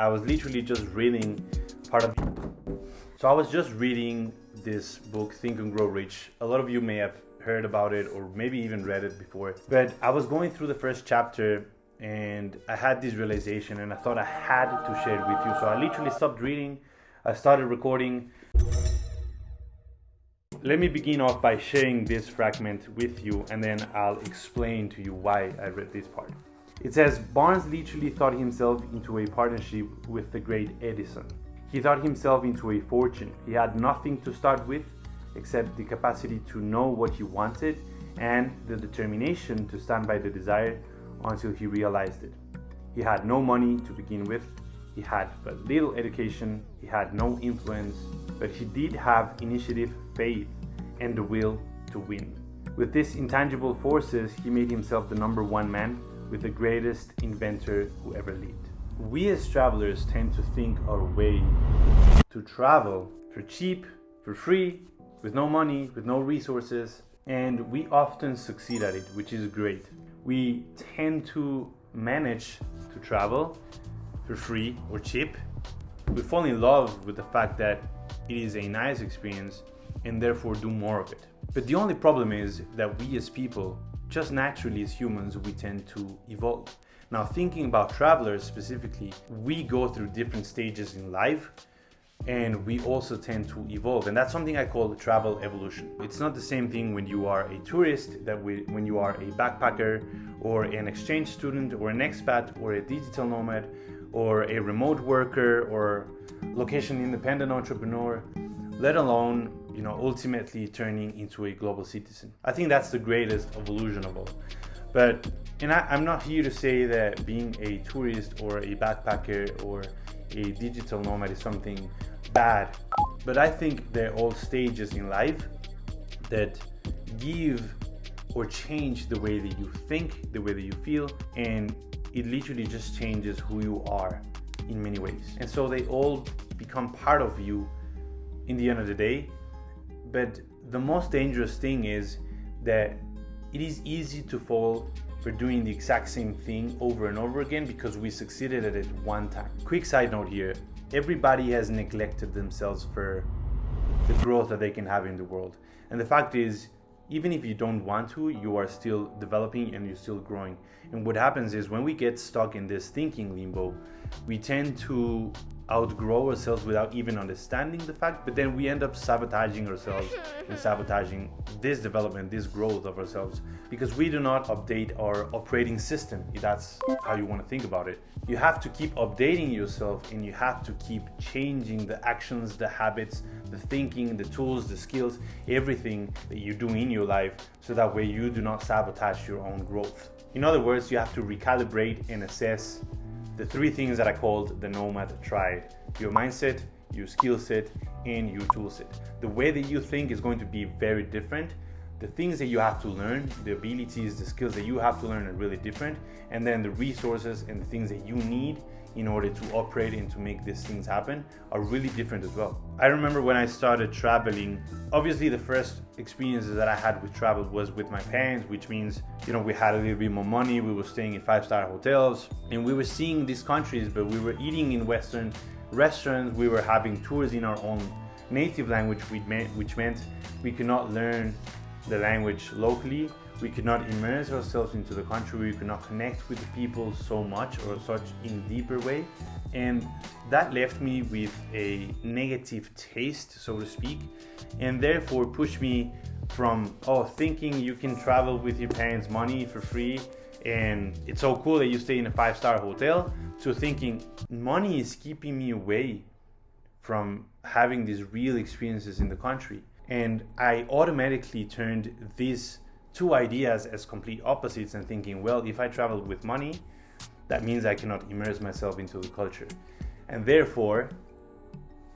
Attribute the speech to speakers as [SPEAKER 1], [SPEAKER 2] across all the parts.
[SPEAKER 1] I was literally just reading part of. So I was just reading this book, Think and Grow Rich. A lot of you may have heard about it or maybe even read it before. But I was going through the first chapter and I had this realization and I thought I had to share it with you. So I literally stopped reading. I started recording. Let me begin off by sharing this fragment with you and then I'll explain to you why I read this part. It says, Barnes literally thought himself into a partnership with the great Edison. He thought himself into a fortune. He had nothing to start with except the capacity to know what he wanted and the determination to stand by the desire until he realized it. He had no money to begin with. He had but little education. He had no influence, but he did have initiative, faith, and the will to win. With these intangible forces, he made himself the number one man with the greatest inventor who ever lived. We as travelers tend to think our way to travel for cheap, for free, with no money, with no resources, and we often succeed at it, which is great. We tend to manage to travel for free or cheap. We fall in love with the fact that it is a nice experience and therefore do more of it. But the only problem is that we as people, just naturally as humans, we tend to evolve. Now, thinking about travelers specifically, we go through different stages in life and we also tend to evolve. And that's something I call travel evolution. It's not the same thing when you are a tourist when you are a backpacker or an exchange student or an expat or a digital nomad or a remote worker or location independent entrepreneur, let alone ultimately turning into a global citizen. I think that's the greatest evolution of all. I'm not here to say that being a tourist or a backpacker or a digital nomad is something bad, but I think they're all stages in life that give or change the way that you think, the way that you feel, and it literally just changes who you are in many ways. And so they all become part of you in the end of the day. But the most dangerous thing is that it is easy to fall for doing the exact same thing over and over again because we succeeded at it one time. Quick side note here, everybody has neglected themselves for the growth that they can have in the world. And the fact is, even if you don't want to, you are still developing and you're still growing. And what happens is when we get stuck in this thinking limbo, we tend to outgrow ourselves without even understanding the fact, but then we end up sabotaging ourselves and sabotaging this development, this growth of ourselves, because we do not update our operating system, if that's how you want to think about it. You have to keep updating yourself and you have to keep changing the actions, the habits, the thinking, the tools, the skills, everything that you do in your life, so that way you do not sabotage your own growth. In other words, you have to recalibrate and assess the three things that I called the nomad triad: your mindset, your skill set, and your tool set. The way that you think is going to be very different. The things that you have to learn, the abilities, the skills that you have to learn are really different. And then the resources and the things that you need in order to operate and to make these things happen are really different as well. I remember when I started traveling, obviously the first experiences that I had with travel was with my parents, which means, we had a little bit more money, we were staying in 5-star hotels, and we were seeing these countries, but we were eating in Western restaurants, we were having tours in our own native language, which meant we could not learn the language locally. We could not immerse ourselves into the country. We could not connect with the people so much or such in a deeper way. And that left me with a negative taste, so to speak, and therefore pushed me from, thinking you can travel with your parents' money for free and it's so cool that you stay in a 5-star hotel, to thinking money is keeping me away from having these real experiences in the country. And I automatically turned these two ideas as complete opposites and thinking, well, if I travel with money, that means I cannot immerse myself into the culture. And therefore,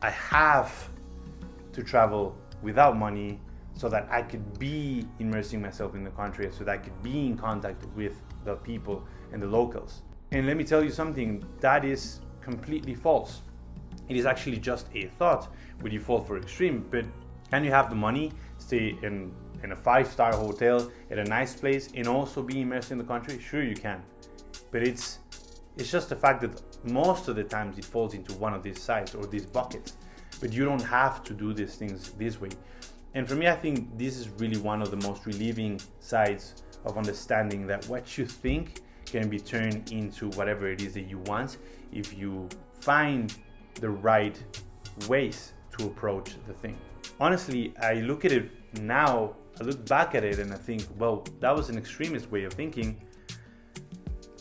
[SPEAKER 1] I have to travel without money so that I could be immersing myself in the country, so that I could be in contact with the people and the locals. And let me tell you something, that is completely false. It is actually just a thought when you fall for extreme, but can you have the money, stay in a 5-star hotel at a nice place and also be immersed in the country? Sure you can. But it's It's just the fact that most of the times it falls into one of these sides or these buckets, but you don't have to do these things this way. And for me, I think this is really one of the most relieving sides of understanding that what you think can be turned into whatever it is that you want if you find the right ways to approach the thing. Honestly, I look at it now, I look back at it and I think, well, that was an extremist way of thinking.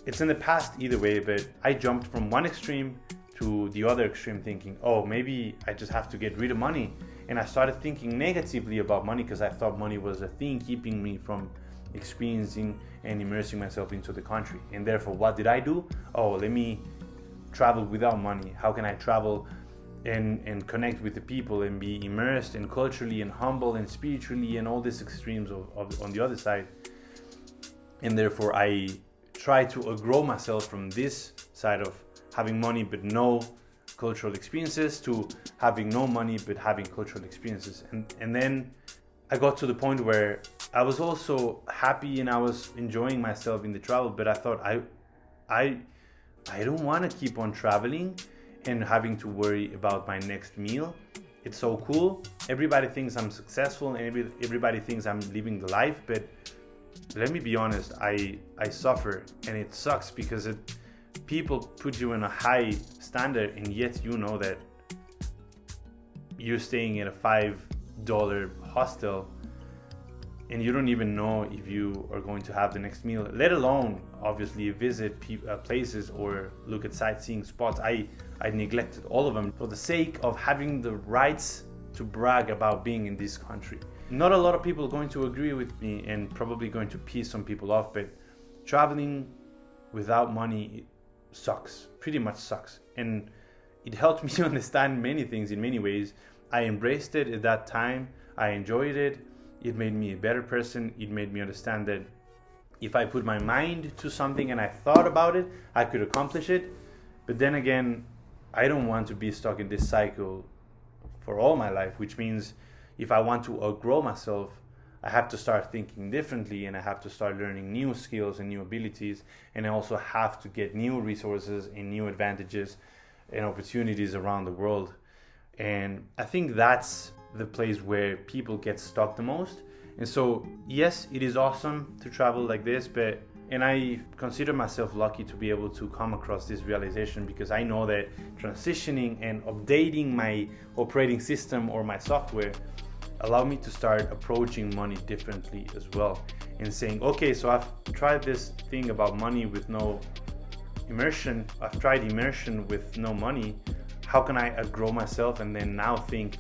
[SPEAKER 1] It's in the past either way, but I jumped from one extreme to the other extreme thinking, oh, maybe I just have to get rid of money. And I started thinking negatively about money because I thought money was a thing keeping me from experiencing and immersing myself into the country. And therefore, what did I do? Oh, let me travel without money. How can I travel and connect with the people and be immersed and culturally and humble and spiritually and all these extremes of on the other side? And therefore, I try to grow myself from this side of having money but no cultural experiences to having no money but having cultural experiences. And then I got to the point where I was also happy and I was enjoying myself in the travel, but I thought I don't want to keep on traveling and having to worry about my next meal. It's so cool. Everybody thinks I'm successful and everybody thinks I'm living the life, but let me be honest, I suffer and it sucks because people put you in a high standard and yet you know that you're staying in a $5 hostel and you don't even know if you are going to have the next meal, let alone obviously visit places or look at sightseeing spots. I neglected all of them for the sake of having the rights to brag about being in this country. Not a lot of people are going to agree with me and probably going to piss some people off, but traveling without money sucks, pretty much sucks. And it helped me understand many things in many ways. I embraced it at that time. I enjoyed it. It made me a better person. It made me understand that if I put my mind to something and I thought about it, I could accomplish it. But then again, I don't want to be stuck in this cycle for all my life, which means if I want to outgrow myself, I have to start thinking differently and I have to start learning new skills and new abilities, and I also have to get new resources and new advantages and opportunities around the world. And I think that's the place where people get stuck the most. And so yes, it is awesome to travel like this, and I consider myself lucky to be able to come across this realization, because I know that transitioning and updating my operating system or my software allow me to start approaching money differently as well, and saying, okay, so I've tried this thing about money with no immersion, I've tried immersion with no money, how can I outgrow myself and then now think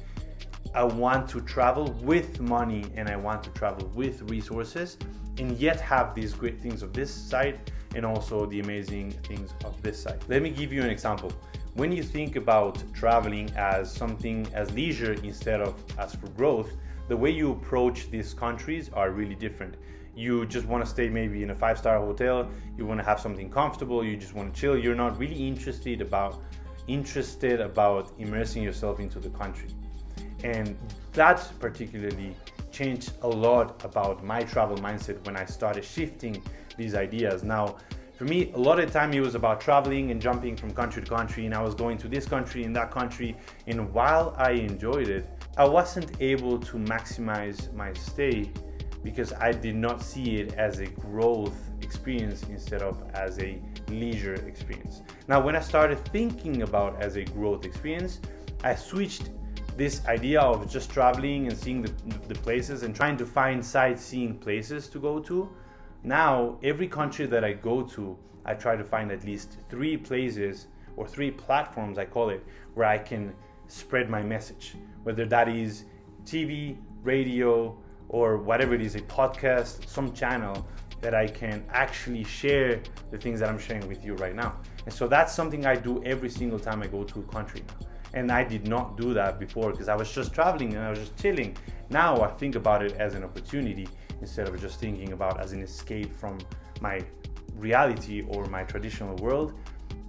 [SPEAKER 1] I want to travel with money and I want to travel with resources and yet have these great things of this side and also the amazing things of this side. Let me give you an example. When you think about traveling as something as leisure instead of as for growth, the way you approach these countries are really different. You just want to stay maybe in a 5-star hotel, you want to have something comfortable, you just want to chill, you're not really interested about immersing yourself into the country. And that particularly changed a lot about my travel mindset when I started shifting these ideas. Now, for me, a lot of the time it was about traveling and jumping from country to country, and I was going to this country and that country, and while I enjoyed it, I wasn't able to maximize my stay because I did not see it as a growth experience instead of as a leisure experience. Now, when I started thinking about as a growth experience, I switched this idea of just traveling and seeing the places and trying to find sightseeing places to go to. Now, every country that I go to, I try to find at least 3 places or 3 platforms, I call it, where I can spread my message. Whether that is TV, radio, or whatever it is, a podcast, some channel that I can actually share the things that I'm sharing with you right now. And so that's something I do every single time I go to a country now. And I did not do that before because I was just traveling and I was just chilling. Now I think about it as an opportunity instead of just thinking about as an escape from my reality or my traditional world,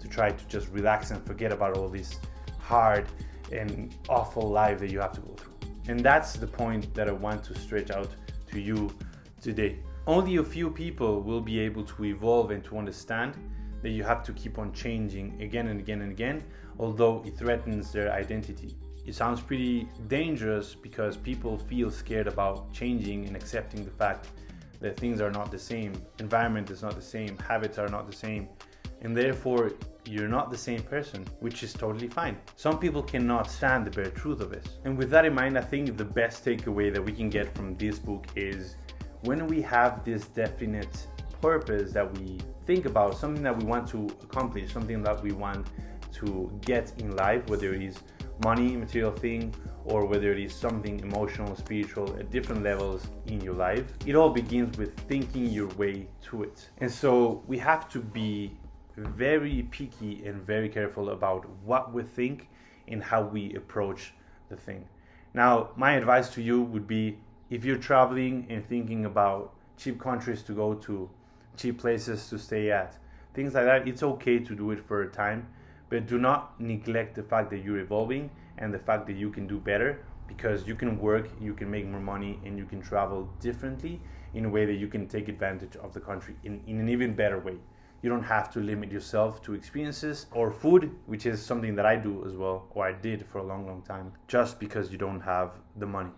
[SPEAKER 1] to try to just relax and forget about all this hard and awful life that you have to go through. And that's the point that I want to stretch out to you today. Only a few people will be able to evolve and to understand that you have to keep on changing again and again and again, although it threatens their identity. It sounds pretty dangerous because people feel scared about changing and accepting the fact that things are not the same, environment is not the same, habits are not the same, and therefore you're not the same person, which is totally fine. Some people cannot stand the bare truth of this. And with that in mind, I think the best takeaway that we can get from this book is when we have this definite purpose that we think about, something that we want to accomplish, something that we want to get in life, whether it is money, material thing, or whether it is something emotional, spiritual, at different levels in your life, it all begins with thinking your way to it. And so we have to be very picky and very careful about what we think and how we approach the thing. Now, my advice to you would be, if you're traveling and thinking about cheap countries to go to, cheap places to stay at, things like that, it's okay to do it for a time, but do not neglect the fact that you're evolving and the fact that you can do better, because you can work, you can make more money, and you can travel differently in a way that you can take advantage of the country in an even better way. You don't have to limit yourself to experiences or food, which is something that I do as well, or I did for a long, long time, just because you don't have the money.